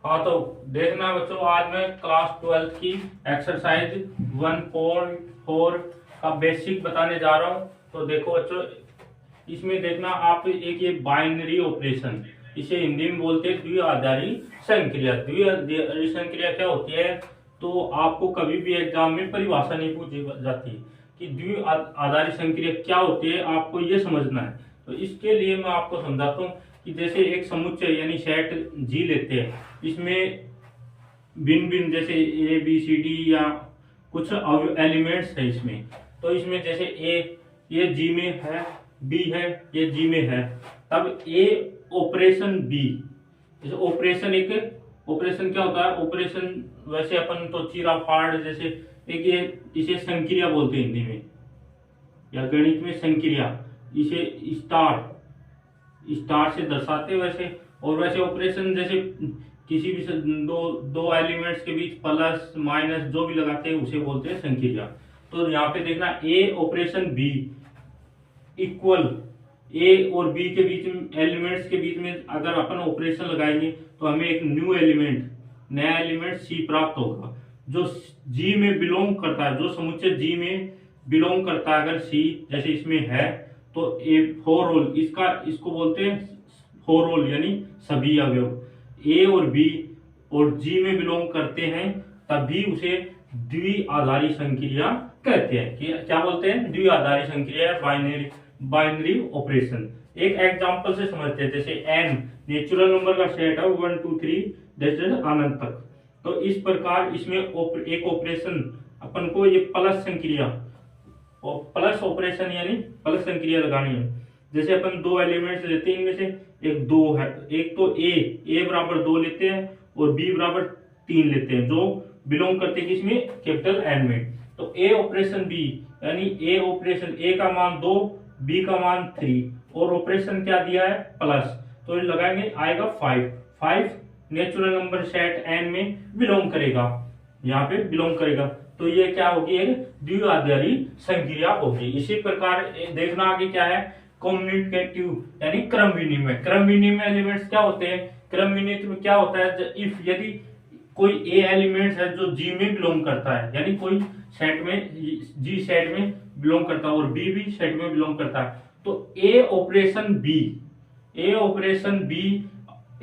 हाँ तो देखना बच्चों, आज मैं क्लास 12 की एक्सरसाइज 1.4 का बेसिक बताने जा रहा हूँ। तो देखो बच्चों, इसमें देखना आप एक ये बाइनरी ऑपरेशन, इसे हिंदी में बोलते हैं द्विआधारी संक्रिया। द्विआधारी संक्रिया क्या होती है? तो आपको कभी भी एग्जाम में परिभाषा नहीं पूछी जाती कि द्विआधारी संक्रिया क्या होती है, आपको ये समझना है। तो इसके लिए मैं आपको समझाता हूँ कि जैसे एक समुच्चय यानी सेट जी लेते हैं, इसमें भिन्न भिन्न जैसे ए बी सी डी या कुछ एलिमेंट्स है इसमें। तो इसमें जैसे ए ये जी में है, बी है ये जी में है, तब ए ऑपरेशन बी। जैसे ऑपरेशन, एक ऑपरेशन क्या होता है? ऑपरेशन वैसे अपन तो चीरा फाड़ जैसे एक ये, इसे संक्रिया बोलते हैं हिंदी में या गणित में संक्रिया, इसे स्टार स्टार से दर्शाते वैसे। और वैसे ऑपरेशन जैसे किसी भी दो दो एलिमेंट्स के बीच प्लस माइनस जो भी लगाते हैं उसे बोलते हैं संक्रिया। तो यहाँ पे देखना ए ऑपरेशन बी इक्वल ए और बी के बीच में, एलिमेंट्स के बीच में अगर अपन ऑपरेशन लगाएंगे तो हमें एक न्यू एलिमेंट, नया एलिमेंट सी प्राप्त होगा जो जी में बिलोंग करता है, जो समुच्चय जी में बिलोंग करता है। अगर सी जैसे इसमें है तो ए फोर होल, इसको बोलते हैं फोर होल यानी सभी अवयव ए और बी और जी में बिलोंग करते हैं, तभी उसे द्विआधारी संक्रिया कहते हैं। कि क्या बोलते हैं? द्विआधारी संक्रिया, बाइनरी ऑपरेशन। एक एग्जांपल से समझते हैं। जैसे एन नेचुरल नंबर का सेट है 1 2 3 जैसे अनंत तक। तो इस प्रकार इसमें एक ऑपरेशन अपन को ये प्लस संक्रिया और प्लस ऑपरेशन यानी प्लस संक्रिया लगानी है। जैसे अपन दो एलिमेंट्स लेते हैं, इनमें से एक दो है, एक तो ए बराबर 2 लेते हैं और बी बराबर 3 लेते हैं, जो बिलोंग करते हैं किसमें? कैपिटल एन में। तो ए ऑपरेशन बी यानी ए ऑपरेशन, ए का मान 2 बी का मान 3 और ऑपरेशन क्या दिया है? प्लस। तो ये लगाएंगे, आएगा 5 नेचुरल नंबर सेट एन में बिलोंग करेगा, यहाँ पे बिलोंग करेगा। तो ये क्या होगी? एक द्विआधारी संक्रिया होगी। इसी प्रकार देखना आगे क्या है? कम्युनिकेटिव यानी क्रम विनिमय। क्रम विनिमय एलिमेंट्स क्या होते हैं? क्रम विनिमय में क्या होता है? इफ यदि कोई ए एलिमेंट है जो जी में बिलोंग करता है, यानी कोई सेट में, जी सेट में बिलोंग करता है और बी भी सेट में बिलोंग करता है, तो ए ऑपरेशन बी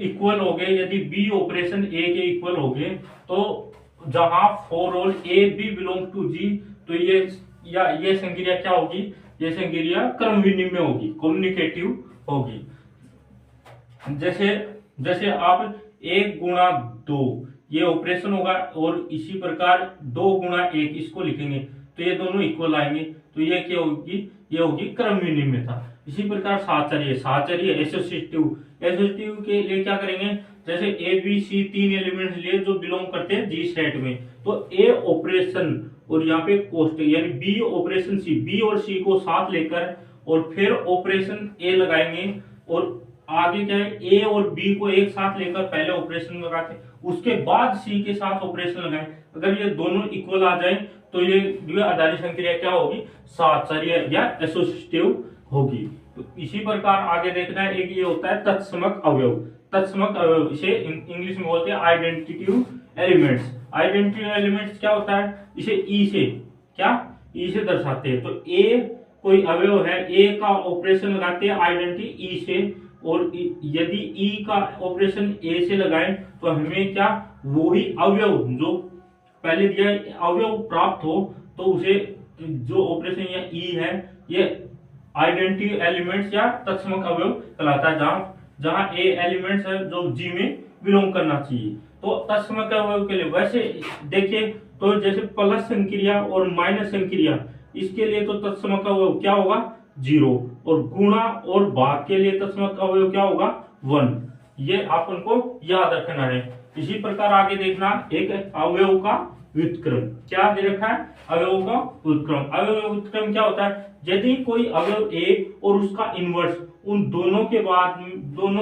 इक्वल हो गए, यदि बी ऑपरेशन ए के इक्वल हो गए, तो जहां for all A b belong to G, तो ये संक्रिया क्या होगी? ये संक्रिया क्रम विनिमय होगी, कम्युनिकेटिव होगी। जैसे जैसे आप 1 गुणा 2 ये ऑपरेशन होगा और इसी प्रकार 2 गुणा 1 इसको लिखेंगे तो ये दोनों इक्वल आएंगे, तो ये क्या होगी? ये होगी क्रम विनिमयता। इसी प्रकार साहचर्य एसोसिएटिव के लिए क्या करेंगे? जैसे ए बी सी 3 एलिमेंट्स लिए जो बिलोंग करते हैं जी सेट में, तो ए ऑपरेशन और यहाँ पे कोष्टक यानी बी ऑपरेशन सी, बी और सी को साथ लेकर और फिर ऑपरेशन ए लगाएंगे और आगे क्या है? ए और बी को एक साथ लेकर पहले ऑपरेशन लगाते, उसके बाद सी के साथ ऑपरेशन लगाएं। अगर ये दोनों इक्वल आ जाए तो ये द्विआधारी संक्रिया क्या होगी? साहचर्य या एसोसिएटिव होगी। तो इसी प्रकार आगे देखना है, एक ये होता है तत्समक अवयव। तत्समक अवयव इसे इंग्लिश में बोलते हैं आइडेंटिटिव एलिमेंट्स। आइडेंटिटिव एलिमेंट्स क्या होता है? इसे ई से दर्शाते हैं। तो ए कोई अवयव है, ए का ऑपरेशन लगाते हैं आइडेंटिटी ई से, और यदि ई का ऑपरेशन ए से लगाएं तो हमें क्या? वही अवयव जो पहले दिया अवयव प्राप्त हो, तो उसे जो ऑपरेशन या ई है ये आइडेंटिटी एलिमेंट्स या तत्समक अवयव कहलाता है, जहां ए एलिमेंट्स है जो जी में बिलोंग करना चाहिए। तो तत्समक अवयव के लिए वैसे देखिए तो जैसे प्लस संक्रिया और माइनस संक्रिया, इसके लिए तो तत्समक अवयव क्या होगा? 0, और गुणा और भाग के लिए तत्समक अवयव क्या होगा? 1। ये अपन को याद रखना है। इसी प्रकार आगे देखना, एक अवयव का व्युत्क्रम। क्या दे रखा है? अवयव का व्युत्क्रम। अवयव व्युत्क्रम क्या होता है? यदि कोई अवयव ए और उसका इनवर्स, उन दोनों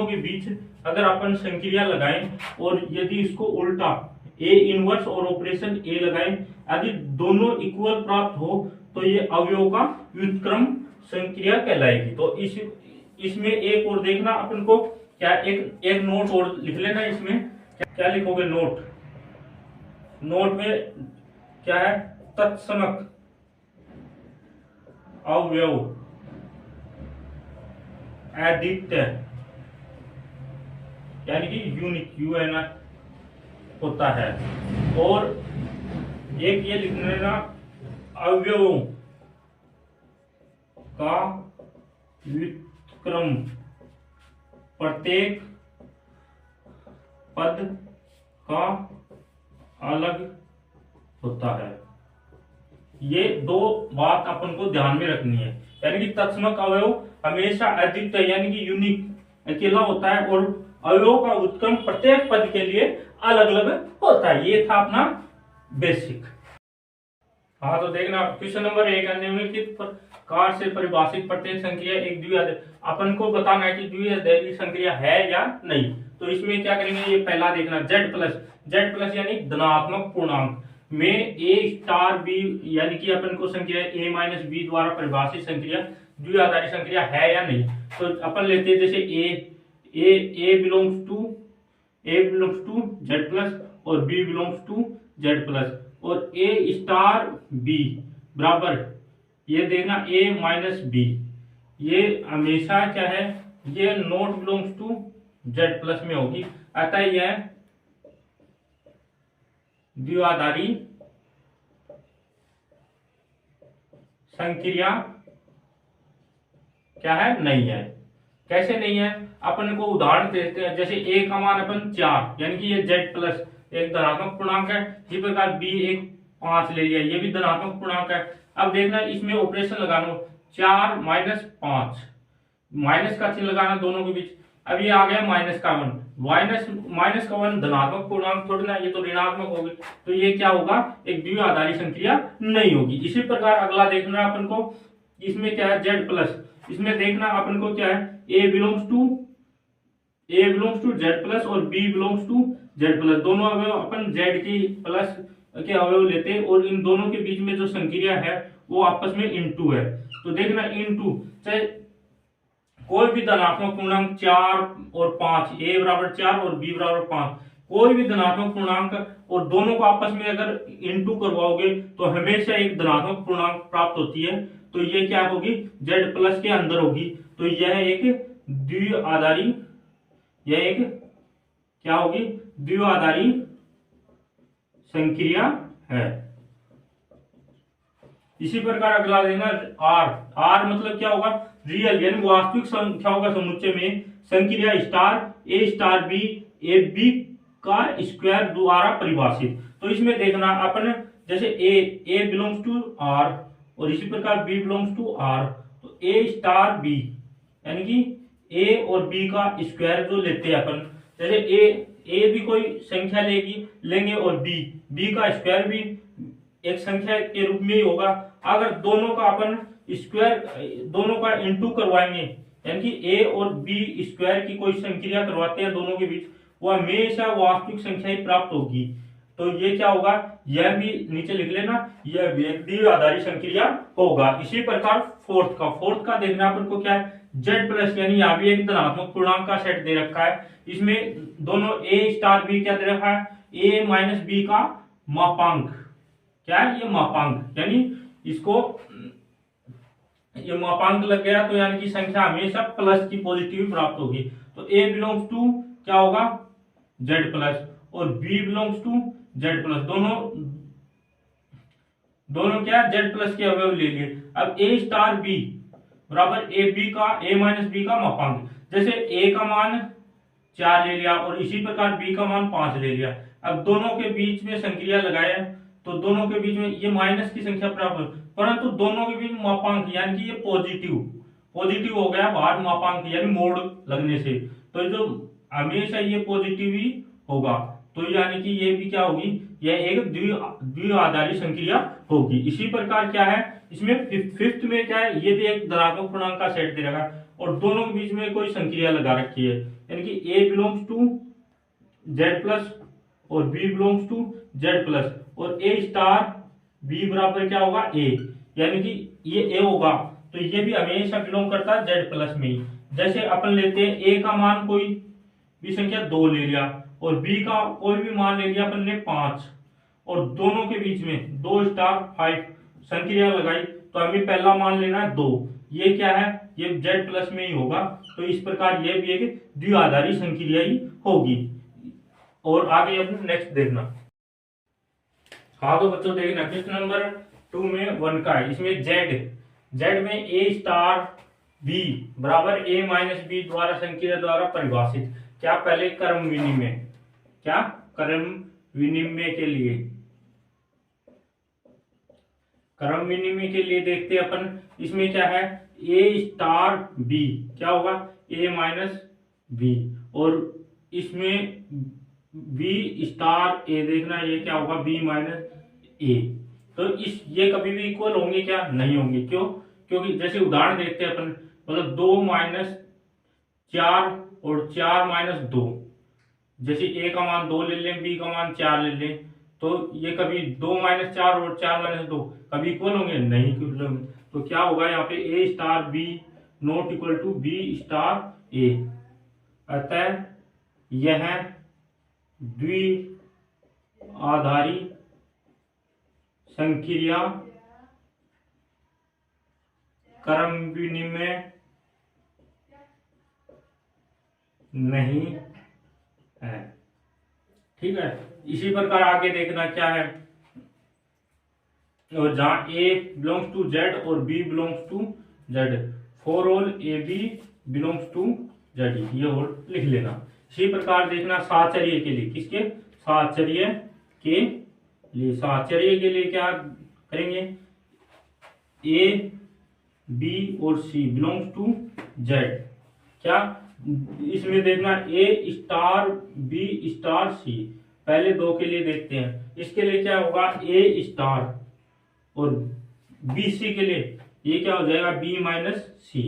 के बीच अगर अपन संक्रिया लगाएं और यदि इसको उल्टा ए इनवर्स और ऑपरेशन ए लगाएं, यदि दोनों इक्वल प्राप्त हो तो ये अवयव का व्युत्क्रम संक्रिया कहलाएगी। तो इसमें एक और देखना अपन को क्या, एक नोट और लिख लेना इसमें क्या लिखोगे? नोट। नोट में क्या है? तत्समक अवयव अद्वितीय यानी कि यूनिक यूएन होता है। और एक ये लिख लेना अवयवों का व्युत्क्रम प्रत्येक पद का अलग होता है। ये दो बात अपन को ध्यान में रखनी है, यानी कि तत्समक अवयव हमेशा अद्वितीय यानी कि यूनिक अकेला होता है और अवयव का उत्क्रम प्रत्येक पद के लिए अलग अलग होता है। ये था अपना बेसिक। हाँ, तो देखना क्वेश्चन नंबर 1, निम्नलिखित प्रकार से परिभाषित प्रत्येक संक्रिया एक द्विआधारी। अपन को बताना है कि द्विआधारी संक्रिया है या नहीं। तो इसमें क्या करेंगे? ये पहला देखना जेड प्लस यानी धनात्मक पूर्णांक में ए स्टार बी यानी कि अपन को संक्रिया ए माइनस बी द्वारा परिभाषित संक्रिया द्विआधारी संक्रिया है या नहीं। तो अपन लेते हैं जैसे A belongs to Z plus और B belongs to Z plus और ए स्टार बी बराबर ये देखना ए माइनस बी, ये हमेशा क्या है? ये not belongs to Z plus में होगी। अतः यह द्विआधारी संक्रिया क्या है? नहीं है। कैसे नहीं है? अपन को उदाहरण देते हैं, जैसे ए का मान अपन 4 यानी कि ये जेड प्लस एक धनात्मक पूर्णांक है। इसी प्रकार बी एक 5 ले लिया, ये भी धनात्मक पूर्णांक है। अब देखना इसमें ऑपरेशन लगाना 4 माइनस 5, माइनस का चिन्ह लगाना दोनों के बीच। अब ये आ गया माइनस का 1, माइनस का 1 धनात्मक पूर्णांक थोड़ी ना, ये तो ऋणात्मक होगी। तो ये क्या होगा? एक द्विआधारी संक्रिया नहीं होगी। इसी प्रकार अगला देखना अपन को, इसमें क्या है? Z plus. इसमें देखना अपन को क्या है? A belongs to Z plus और B belongs to Z plus. दोनों अवयव अपन जेड की प्लस के अवयव लेते हैं और इन दोनों के बीच में जो संक्रिया है वो आपस में इनटू है। तो देखना इनटू, चाहे कोई भी धनात्मक पूर्णांक 4 और 5, ए बराबर 4 और बी बराबर 5, कोई भी धनात्मक पूर्णांक और दोनों को आपस में अगर इनटू करवाओगे तो हमेशा एक धनात्मक पूर्णांक प्राप्त होती है। तो ये क्या होगी? जेड प्लस के अंदर होगी। तो यह एक द्विआधारी, यह एक क्या होगी? द्विआधारी संक्रिया है। इसी प्रकार अगला देना आर मतलब क्या होगा? रियल यानी वास्तविक संख्याओं का समुच्चय में संक्रिया स्टार बी ए बी का स्क्वायर द्वारा परिभाषित। तो इसमें देखना अपन जैसे ए बिलोंग्स टू आर और इसी प्रकार बी बिलोंग्स टू आर, तो ए स्टार बी यानी कि ए और बी का स्क्वायर जो लेते हैं अपन, जैसे ए भी कोई संख्या लेंगे और बी का स्क्वायर भी एक संख्या के रूप में ही होगा। अगर दोनों का अपन स्क्वायर, दोनों का इनटू करवाएंगे यानी कि ए और बी स्क्वायर की कोई संक्रिया करवाते हैं दोनों के बीच, वो हमेशा वास्तविक संख्या ही प्राप्त होगी। तो ये क्या होगा? यह भी नीचे लिख लेना, यह भी एक द्विआधारी संक्रिया होगा। इसी प्रकार फोर्थ का देखना अपन को क्या है? जेड प्लस यानी यहाँ भी एक धनात्मक पूर्णांक का सेट दे रखा है। इसमें दोनों ए स्टार बी क्या दे रखा है? ए माइनस बी का मापांक। क्या है? ये मापांक, यानी इसको ये मापांक लग गया तो यानी कि संख्या हमेशा प्लस की पॉजिटिव प्राप्त होगी। तो ए बिलोंग्स टू क्या होगा? जेड प्लस और B belongs to Z plus, दोनों क्या? जेड प्लस के अवयव ले लिए। अब ए स्टार बी बराबर ए माइनस बी का मापांक, जैसे ए का मान 4 ले लिया और इसी प्रकार बी का मान 5 ले लिया। अब दोनों के बीच में संक्रिया लगाए तो दोनों के बीच में ये माइनस की संख्या प्राप्त हो, परंतु दोनों के बीच मापांक यानी कि ये पॉजिटिव हो गया बाहर, मापांक यानी मोड़ लगने से, तो जो हमेशा ये पॉजिटिव ही होगा। तो यानी कि ये भी क्या होगी? यह एक द्विआधारी संक्रिया होगी। इसी प्रकार क्या है इसमें फिफ्थ में क्या है? ये भी एक धनात्मक पूर्णांक का सेट दे रखा है और दोनों के बीच में कोई संक्रिया लगा रखी है, यानी कि A belongs to Z plus और B belongs to Z plus और ए स्टार बी बराबर क्या होगा? ए, यानी कि ये ए होगा तो ये भी हमेशा बिलोंग करता है जेड प्लस में ही। जैसे अपन लेते हैं ए का मान कोई भी संख्या 2 ले लिया और बी का कोई भी मान ले लिया अपन ने 5 और दोनों के बीच में 2 स्टार 5 संक्रिया लगाई तो हमें पहला मान लेना है 2। ये क्या है, ये जेड प्लस में ही होगा, तो इस प्रकार ये भी एक द्विआधारी संक्रिया ही होगी। और आगे अपन नेक्स्ट देखना। हाँ तो बच्चों देखना क्वेश्चन नंबर 2 में 1 का है। इसमें जेड में ए स्टार बी बराबर ए माइनस बी द्वारा संक्रिया द्वारा परिभाषित क्या पहले क्रम विनिमय, क्या क्रम विनिमय के लिए, क्रम विनिमय के लिए देखते हैं अपन। इसमें क्या है, ए स्टार बी क्या होगा, ए माइनस बी, और इसमें बी स्टार ए देखना ये क्या होगा, बी माइनस ए। तो इस ये कभी भी इक्वल होंगे क्या, नहीं होंगे। क्यों, क्योंकि जैसे उदाहरण देखते हैं अपन, मतलब 2 माइनस 4 और 4 माइनस 2, जैसे ए का मान 2 ले लें, बी का मान 4 ले लें, तो ये कभी 2 माइनस 4 और 4 माइनस 2 कभी इक्वल होंगे, नहीं इक्वल होंगे। तो क्या होगा यहाँ पे, a star b not equal to b star a. अतः यह द्विआधारी संक्रिया क्रम विनिमय नहीं है। ठीक है, इसी प्रकार आगे देखना क्या है, और जहां ए बिलोंग्स टू जेड और B belongs to Z, for all A B belongs to Z, ये और लिख लेना। इसी प्रकार देखना साहचर्य के लिए, किसके, साहचर्य के लिए, साहचर्य के लिए क्या करेंगे, ए बी और सी बिलोंग्स टू जेड, क्या इसमें देखना ए स्टार बी स्टार सी, पहले दो के लिए देखते हैं। इसके लिए क्या होगा, ए स्टार, और बी सी के लिए ये क्या हो जाएगा, बी माइनस सी,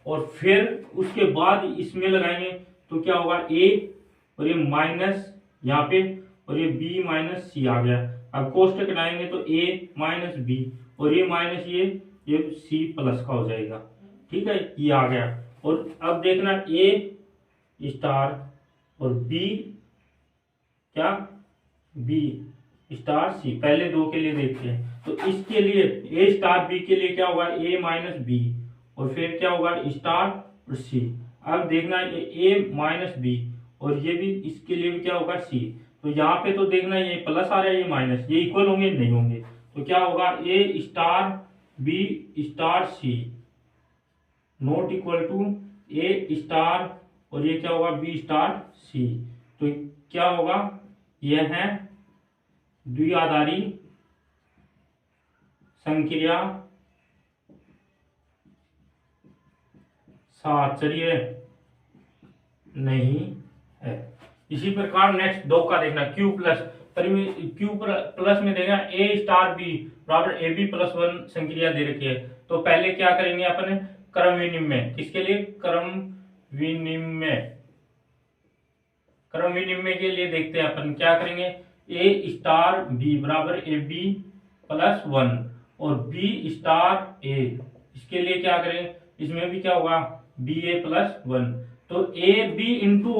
और फिर उसके बाद इसमें लगाएंगे तो क्या होगा, ए और ये माइनस यहाँ पे, और ये बी माइनस सी आ गया। अब कोष्टक लगाएंगे तो ए माइनस बी, और ये माइनस ये सी प्लस का हो जाएगा। ठीक है, ये आ गया। और अब देखना ए स्टार और बी, क्या, बी स्टार सी, पहले दो के लिए देखते हैं। तो इसके लिए ए स्टार बी के लिए क्या होगा, ए माइनस बी, और फिर क्या होगा स्टार और सी। अब देखना ये ए माइनस बी, और ये भी इसके लिए भी क्या होगा सी। तो यहाँ पे तो देखना ये प्लस आ रहा है, ये माइनस, ये इक्वल होंगे, नहीं होंगे। तो क्या होगा, ए star b star c not equal to a star, और ये क्या होगा, बी स्टार सी। तो क्या होगा, यह है द्विआधारी संक्रिया साहचर्य नहीं है। इसी प्रकार नेक्स्ट दो का देखना, क्यू प्लस, क्यू प्लस में देखना ए स्टार बी बराबर ए बी प्लस 1 संक्रिया दे रखी है। तो पहले क्या करेंगे अपन, क्रम विनिमय, किसके लिए, क्रम विनिमय, क्रम विनिमय के लिए देखते हैं अपन क्या करेंगे, ए स्टार बी बराबर ए बी प्लस 1 और बी स्टार ए, इसके लिए क्या करें, इसमें भी क्या होगा, बी ए प्लस 1। तो ए बी इंटू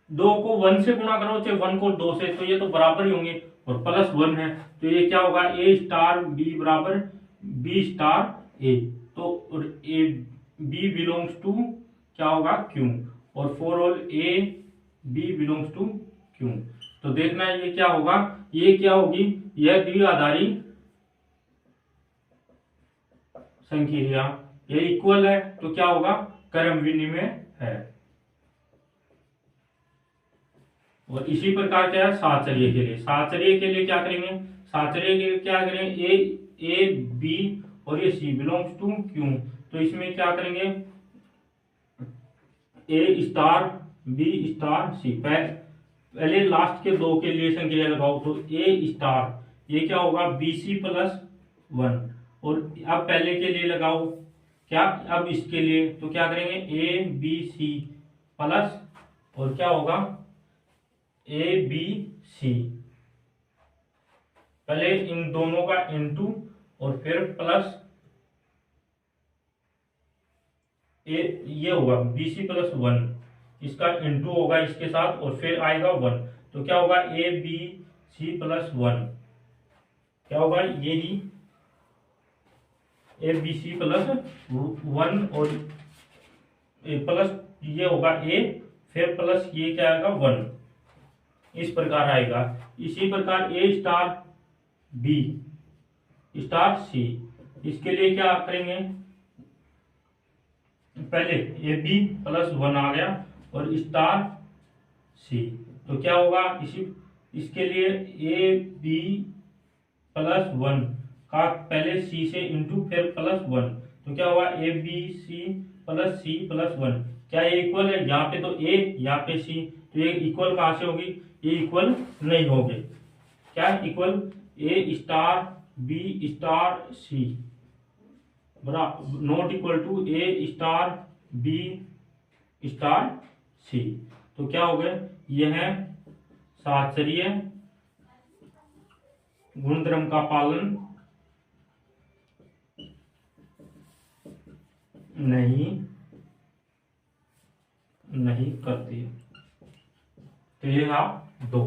दो को 1 से गुणा करो, चाहे 1 को 2 से, तो ये तो बराबर ही होंगे, और प्लस 1 है, तो ये क्या होगा, ए स्टार बी बराबर बी स्टार ए। तो ए बी बिलोंग्स टू क्या होगा, क्यू, और for all A B belongs to Q. तो देखना है ये क्या होगा, ये क्या होगी, यह द्विआधारी संक्रिया, ये इक्वल है, तो क्या होगा, क्रम विनिमय है। और इसी प्रकार क्या है, साहचर्य के लिए, साहचर्य के लिए क्या करेंगे, साहचर्य के लिए क्या करेंगे, ए बी और ये सी बिलोंग्स टू क्यू। तो इसमें क्या करेंगे, ए स्टार बी स्टार सी, पहले लास्ट के दो के लिए संक्रिया लगाओ। तो ए स्टार ये क्या होगा, बी सी प्लस 1, और अब पहले के लिए लगाओ क्या, अब इसके लिए तो क्या करेंगे, ए बी सी प्लस, और क्या होगा, ए बी सी, पहले इन दोनों का इनटू और फिर प्लस ए, ये होगा बी सी प्लस 1, इसका इंटू होगा इसके साथ और फिर आएगा 1, तो क्या होगा ए बी सी प्लस 1, क्या होगा ये ही ए बी सी प्लस 1 और ए प्लस ये होगा ए, फिर प्लस ये क्या आएगा 1, इस प्रकार आएगा। इसी प्रकार ए स्टार बी स्टार सी, इसके लिए क्या करेंगे, पहले ए बी प्लस 1 आ गया और स्टार सी, तो क्या होगा इसके लिए ए बी प्लस 1 का पहले सी से इंटू फिर प्लस 1, तो क्या होगा ए बी सी प्लस 1, क्या ये इक्वल है, यहाँ पे तो ए यहाँ पे सी, तो ये इक्वल कहाँ से होगी, ये इक्वल नहीं होगी, क्या equal a star b star c बराबर not equal to a star b star c, तो क्या हो गया, यह है साहचर्य गुणधर्म का पालन नहीं करती। तो ये था 2।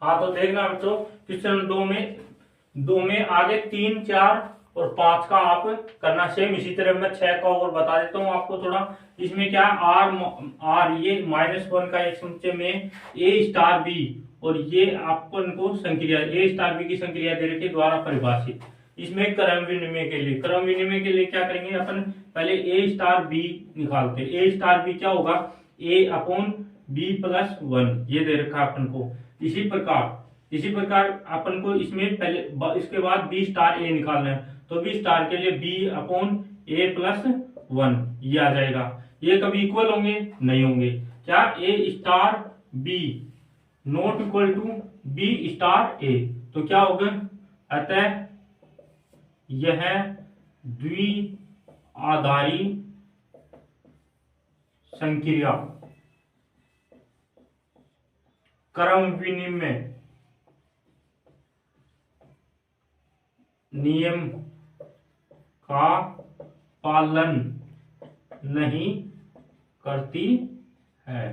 हाँ तो देखना बच्चों क्वेश्चन 2 में आगे 3, 4 और 5 का आप करना सेम इसी तरह। मैं 6 का और बता देता हूँ आपको थोड़ा। इसमें क्या आर ये -1 का एक समुच्चय में ए स्टार बी और ये अपन को संक्रिया ए स्टार बी की संक्रिया दे रखी द्वारा परिभाषित। इसमें क्रम विनिमय के लिए क्या करेंगे अपन, पहले ए स्टार बी निकालते हैं। ए स्टार बी क्या होगा, ए अपॉन बी प्लस 1 ये दे रखा अपन को। इसी प्रकार अपन को इसमें पहले इसके बाद बी स्टार ए निकालना है, तो बी स्टार के लिए बी अपॉन ए प्लस 1 ये आ जाएगा। ये कभी इक्वल होंगे नहीं होंगे, क्या a star b not equal to b star ए, तो क्या होगा, अतः यह द्विआधारी संक्रिया क्रम विनिमय नियम का पालन नहीं करती है।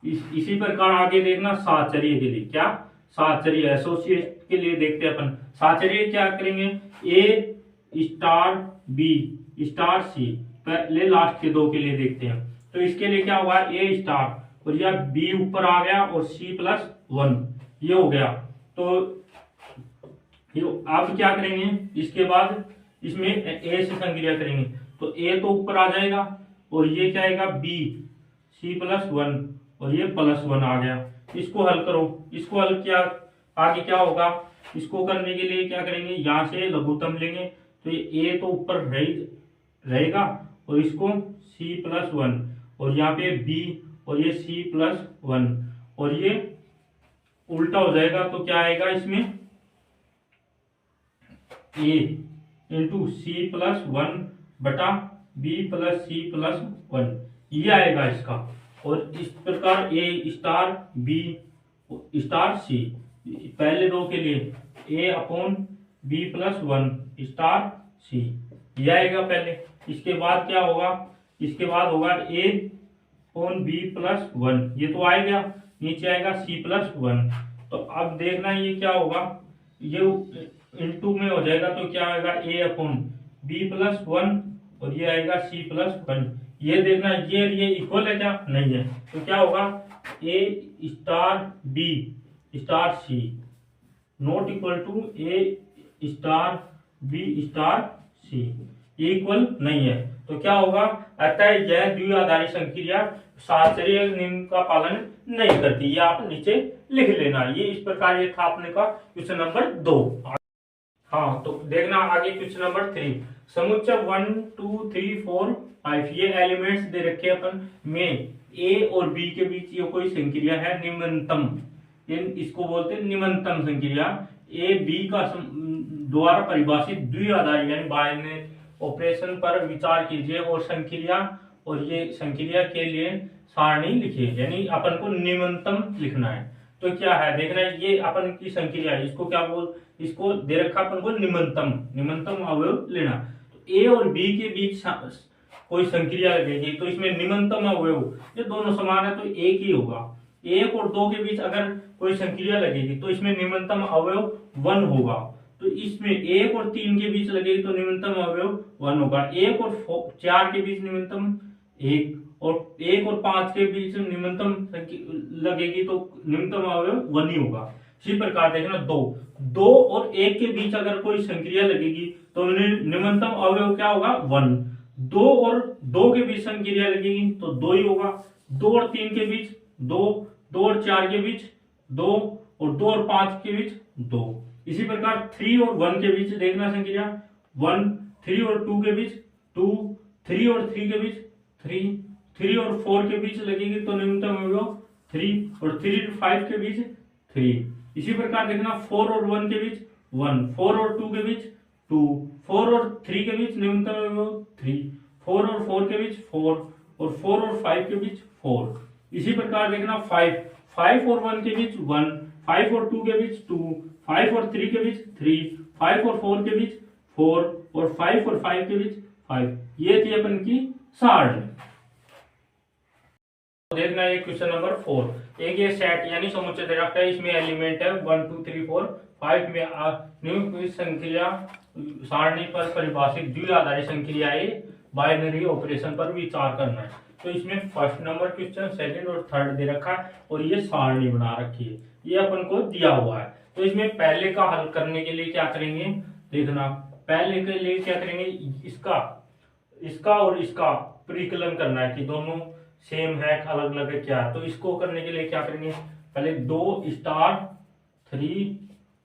इसी प्रकार आगे देखना साहचर्य के लिए, क्या साहचर्य एसोसिएट के लिए देखते हैं अपन। साहचर्य क्या करेंगे, ए स्टार बी स्टार सी, पहले लास्ट के 2 के लिए देखते हैं। तो इसके लिए क्या होगा, ए स्टार और यह बी ऊपर आ गया और सी प्लस 1 ये हो गया। तो आप क्या करेंगे, इसके बाद इसमें ए से संक्रिया करेंगे, तो ए तो ऊपर आ जाएगा और ये क्या आएगा बी सी प्लस 1 और ये प्लस 1 आ गया। इसको हल करो, इसको हल किया आगे क्या होगा, इसको करने के लिए क्या करेंगे, यहाँ से लघुत्तम लेंगे, तो ये ए तो ऊपर रहेगा और इसको सी प्लस 1 और यहाँ पे बी और ये सी प्लस 1 और ये उल्टा हो जाएगा, तो क्या आएगा इसमें ए इंटू सी प्लस 1 बटा बी प्लस सी प्लस 1 ये आएगा इसका। और इस प्रकार ए स्टार बी स्टार सी, पहले 2 के लिए ए upon B plus 1 star c ये आएगा पहले। इसके बाद क्या होगा, इसके बाद होगा ए अपॉन बी प्लस 1 ये तो आएगा, नीचे आएगा सी प्लस 1। तो अब देखना ये क्या होगा, ये इनटू में हो जाएगा, तो क्या आएगा ए अपॉन बी प्लस 1 और ये आएगा सी प्लस 1। ये देखना ये इक्वल है क्या, नहीं है, तो क्या होगा ए star b star c not equal to a star b star c, ये इक्वल नहीं है, तो क्या होगा, अतः यह द्विआधारी संक्रिया साहचर्य नियम का पालन नहीं करती। ये आप नीचे लिख लेना। ये इस प्रकार ये था अपने का क्वेश्चन नंबर 2। हाँ तो देखना आगे क्वेश्चन नंबर 3, समुच्चय 1 2 3 4 5 ये एलिमेंट्स दे रखे अपन में ए और बी के बीच ये कोई संक्रिया है निम्नतम, इसको बोलते हैं निम्नतम संक्रिया। ए बी का द्वारा परिभाषित द्विआधारी यानी बाइनरी ऑपरेशन पर विचार कीजिए और संक्रिया और ये संक्रिया के लिए सारणी लिखिए, यानी अपन को निम्नतम लिखना है। तो क्या है देखना है, ये अपन की संक्रिया है, इसको क्या इसको दे रखा अपन को निम्नतम अवयव लेना। तो ए और बी के बीच कोई संक्रिया लगेगी तो इसमें निम्नतम अवयव, ये दोनों समान है तो एक ही होगा। एक और दो के बीच अगर कोई संक्रिया लगेगी तो इसमें निम्नतम अवयव 1 होगा। तो इसमें एक और 3 के बीच लगेगी तो निम्नतम अवयव 1 होगा। एक और 4 के बीच निम्नतम 1, और 1 और 5 के बीच निम्नतम लगेगी तो निम्नतम अवयव 1 ही होगा। इसी प्रकार देखना 2 और 1 के बीच अगर कोई संक्रिया लगेगी तो निम्नतम अवयव क्या होगा 1। 2 और 2 के बीच संक्रिया लगेगी तो 2 ही होगा। 2 और 3 के बीच 2, 2 और 4 के बीच 2, और 2 और 5 के बीच 2। इसी प्रकार 3 और 1 के बीच देखना संक्रिया 1, 3 और 2 के बीच 2, 3 और 3 के बीच 3, 3 और 4 के बीच लगेगी तो निम्नतम अवयव 3, और 3 और 5 के बीच 3। इसी प्रकार देखना 4 और 1 के बीच 1, 4 और 2 के बीच 2, 4 और 3 के बीच निम्नतम अवयव 3, 4 और 4 के बीच 4, और 4 और 5 के बीच 4। इसी प्रकार देखना 5 और 1 के बीच 1, 5 और 2 के बीच 2, 5 और 3 के बीच 3, 5 और 4 के बीच 4, और 5 और 5 के बीच 5। ये थी अपन की सारणी। देखना ये क्वेश्चन नंबर 4। एक ये सेट यानी समुच्चय दे रखा है, इसमें एलिमेंट है 1 2 3 4 5 में निम्न संक्रिया सारणी पर परिभाषित द्विआधारी संक्रियाएं बाइनरी ऑपरेशन पर विचार करना है। तो इसमें फर्स्ट नंबर क्वेश्चन, सेकंड और थर्ड दे रखा है, और ये सारणी बना रखी है, ये अपन को दिया हुआ है। तो इसमें पहले का हल करने के लिए क्या करेंगे, देखना पहले के लिए क्या करेंगे, इसका और इसका परिकलन करना है कि दोनों सेम है अलग अलग है क्या। तो इसको करने के लिए क्या करेंगे, पहले 2 स्टार 3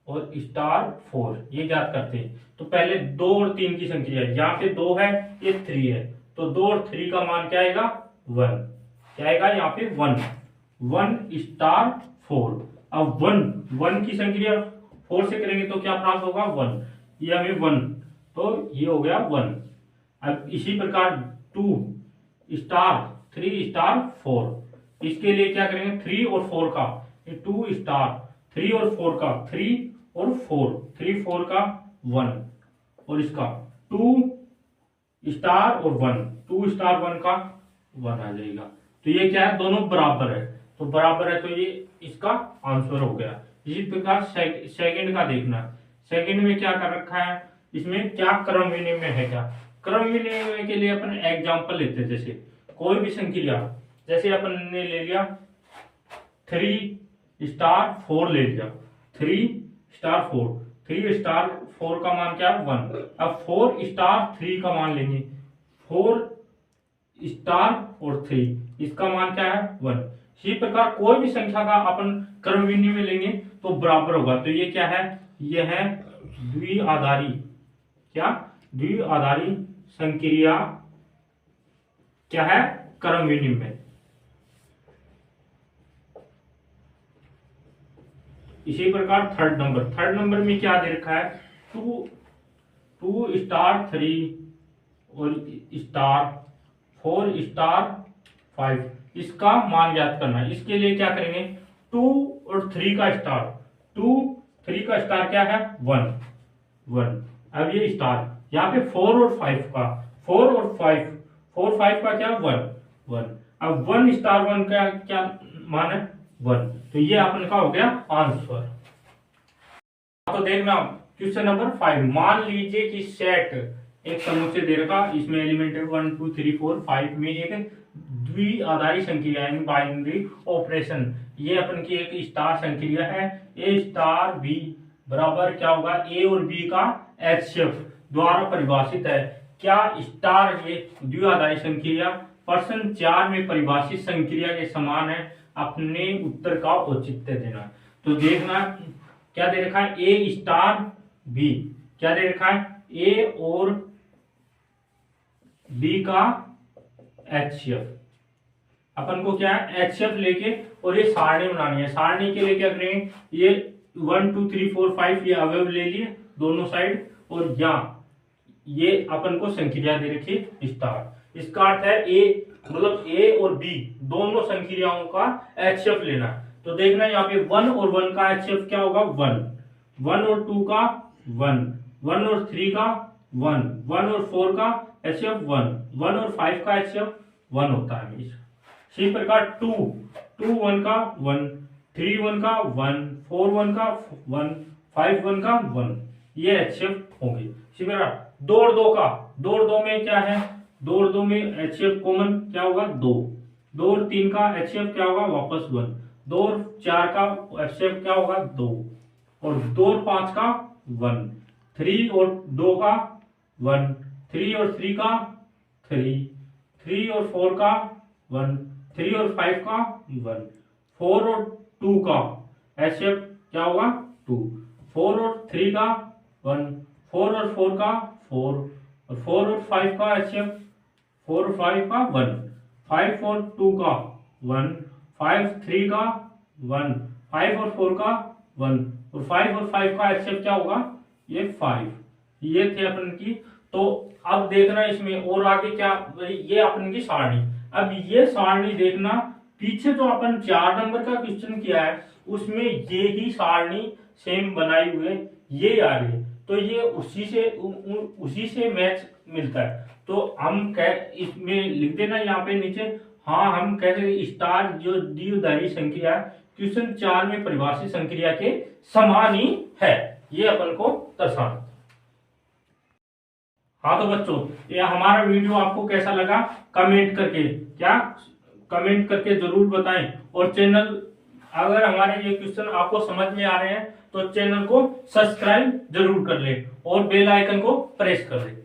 और स्टार 4 ये ज्ञात करते हैं। तो पहले 2 और 3 की संख्या है, यहाँ पे 2 है ये 3 है, तो 2 और 3 का मान क्या आएगा 1, क्या आएगा यहाँ पे 1 स्टार 4। अब 1 की संख्या 4 से करेंगे तो क्या प्राप्त होगा 1, ये हमें 1, तो ये हो गया 1। अब इसी प्रकार 2 स्टार 3 स्टार 4, इसके लिए क्या करेंगे 3 और 4 का 2 स्टार 3 और 4 का 3 और 4, 3 4 का 1, और इसका 2 स्टार और 1, 2 स्टार 1 का 1 आ जाएगा। तो ये क्या है, दोनों बराबर है, तो बराबर है तो ये इसका आंसर हो गया। इसी प्रकार सेकंड का देखना, सेकंड में क्या कर रखा है, इसमें क्या क्रम विनिमय है, क्या क्रम विनिमय के लिए अपन एग्जांपल लेते हैं। जैसे कोई भी संक्रिया, जैसे अपन ने ले लिया 3 स्टार 4 ले लिया, 3 स्टार 4, 3 स्टार 4 का मान क्या है 1। अब 4 स्टार 3 का मान लेंगे, 4 स्टार और 3 इसका मान क्या है 1। इसी प्रकार कोई भी संख्या का अपन क्रम विनिमय लेंगे तो बराबर होगा। तो ये क्या है, ये है द्विआधारी, क्या द्विआधारी संक्रिया क्या है क्रम विनिमय। इसी प्रकार थर्ड नंबर में क्या दे रखा है 2 स्टार 3 और स्टार 4 स्टार 5, इसका मान ज्ञात करना है। इसके लिए क्या करेंगे 2 और 3 का स्टार, 2 3 का स्टार क्या है 1। अब ये स्टार यहाँ पे 4 और 5 का 4 और 5 का क्या 1। अब 1 स्टार 1 का क्या मान है 1, तो ये अपन का हो गया आंसर। तो देखना क्वेश्चन नंबर 5, मान लीजिए कि सेट एक समुच्चय दे रखा, इसमें एलिमेंट है 1 2 3 4 5 में एक द्विआधारी संक्रिया यानी बाइनरी ऑपरेशन, ये अपन की एक स्टार संक्रिया है। ए स्टार बी बराबर क्या होगा, ए और बी का HCF द्वारा परिभाषित है। क्या स्टार ये द्विआधारी संक्रिया प्रश्न 4 में परिभाषित संक्रिया के समान है, अपने उत्तर का औचित्य देना। तो देखना क्या दे रखा है, ए स्टार बी, क्या दे रखा है ए और बी का HCF। अपन को क्या है HCF लेके और ये सारणी बनानी है। सारणी के लिए क्या करेंगे, ये 1 2 3 4 5 ये अवयव ले लिए दोनों साइड, और यहाँ ये अपन को संक्रिया दे रखी स्टार। इसका अर्थ है ए मतलब ए और बी दोनों संक्रियाओं का HCF लेना। तो देखना यहाँ पे 1 और 1 का HCF क्या होगा 1 और 2 का 1 और 3 का 1 और 4 का HCF 1, 1 और 5 का HCF 1 होता है हमेशा। इसी प्रकार 2 1 का 1, 3 1 का 1, 4 1 का 1, 5 1 का 1, ये HCF होंगे। इसी प्रकार 2 और 2 का, 2 और 2 में क्या है, 2 और 2 में HCF कॉमन क्या होगा 2, 2 और 3 का HCF क्या होगा वापस 1, 2 और 4 का HCF क्या होगा 2, और 2 और 5 का 1, 3 और 2 का 1, 3 और 3 का 3, 3 और 4 का 1, 3 और 5 का 1, 4 और 2 का HCF क्या होगा 2, 4 और 3 का 1, 4 और 4 का 4, और 4 और 5 का HCF 4 और 5 का 1, 5 और 2 का 1, 5 3 का 1, 5 और 4 का 1, और 5 और 5 का HCF क्या होगा ये 5। ये थे अपन की। तो अब देखना इसमें और आगे क्या, ये अपन की सारणी। अब ये सारणी देखना, पीछे जो अपन 4 नंबर का क्वेश्चन किया है उसमें ये ही सारणी सेम बनाई हुए ये आ रही है, तो ये उसी से मैच मिलता है। तो हम कह इसमें लिख देना यहाँ पे नीचे, हाँ हम कहते स्टार जो द्विआधारी संक्रिया क्वेश्चन 4 में परिभाषित संक्रिया के समान ही है, ये अपन को दर्शाना। हाँ तो बच्चों, ये हमारा वीडियो आपको कैसा लगा कमेंट करके जरूर बताएं, और चैनल अगर हमारे ये क्वेश्चन आपको समझ में आ रहे हैं तो चैनल को सब्सक्राइब जरूर कर लें और बेल आइकन को प्रेस कर लें।